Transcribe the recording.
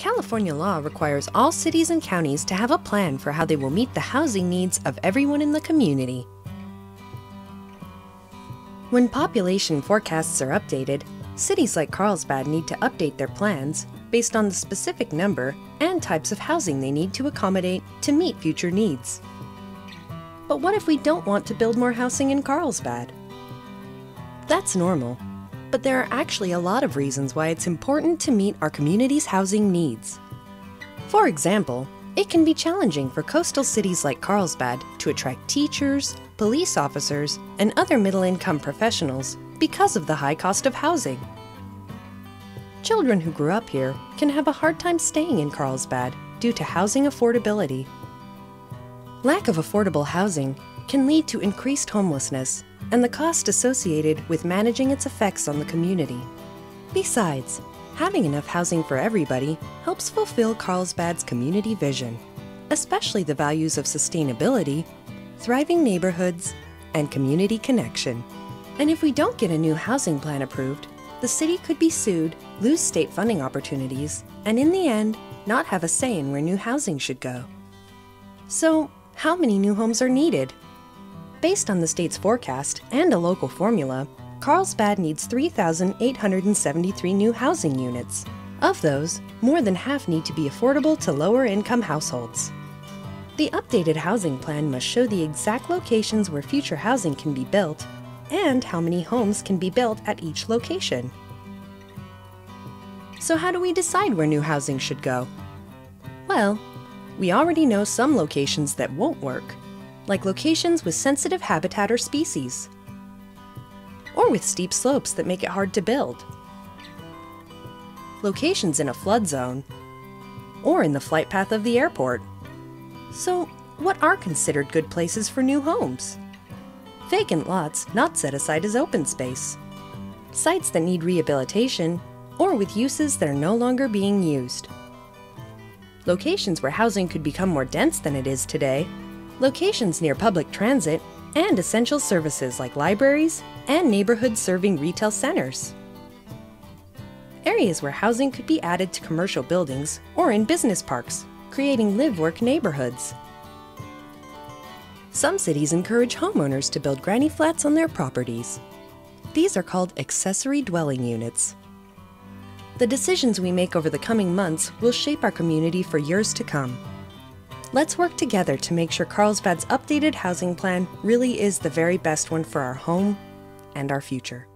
California law requires all cities and counties to have a plan for how they will meet the housing needs of everyone in the community. When population forecasts are updated, cities like Carlsbad need to update their plans based on the specific number and types of housing they need to accommodate to meet future needs. But what if we don't want to build more housing in Carlsbad? That's normal, but there are actually a lot of reasons why it's important to meet our community's housing needs. For example, it can be challenging for coastal cities like Carlsbad to attract teachers, police officers, and other middle-income professionals because of the high cost of housing. Children who grew up here can have a hard time staying in Carlsbad due to housing affordability. Lack of affordable housing can lead to increased homelessness and the cost associated with managing its effects on the community. Besides, having enough housing for everybody helps fulfill Carlsbad's community vision, especially the values of sustainability, thriving neighborhoods, and community connection. And if we don't get a new housing plan approved, the city could be sued, lose state funding opportunities, and in the end, not have a say in where new housing should go. So, how many new homes are needed? Based on the state's forecast and a local formula, Carlsbad needs 3,873 new housing units. Of those, more than half need to be affordable to lower-income households. The updated housing plan must show the exact locations where future housing can be built and how many homes can be built at each location. So how do we decide where new housing should go? Well, we already know some locations that won't work, like locations with sensitive habitat or species, or with steep slopes that make it hard to build, locations in a flood zone, or in the flight path of the airport. So, what are considered good places for new homes? Vacant lots not set aside as open space, sites that need rehabilitation, or with uses that are no longer being used. Locations where housing could become more dense than it is today, locations near public transit, and essential services like libraries and neighborhoods serving retail centers. Areas where housing could be added to commercial buildings or in business parks, creating live-work neighborhoods. Some cities encourage homeowners to build granny flats on their properties. These are called accessory dwelling units. The decisions we make over the coming months will shape our community for years to come. Let's work together to make sure Carlsbad's updated housing plan really is the very best one for our home and our future.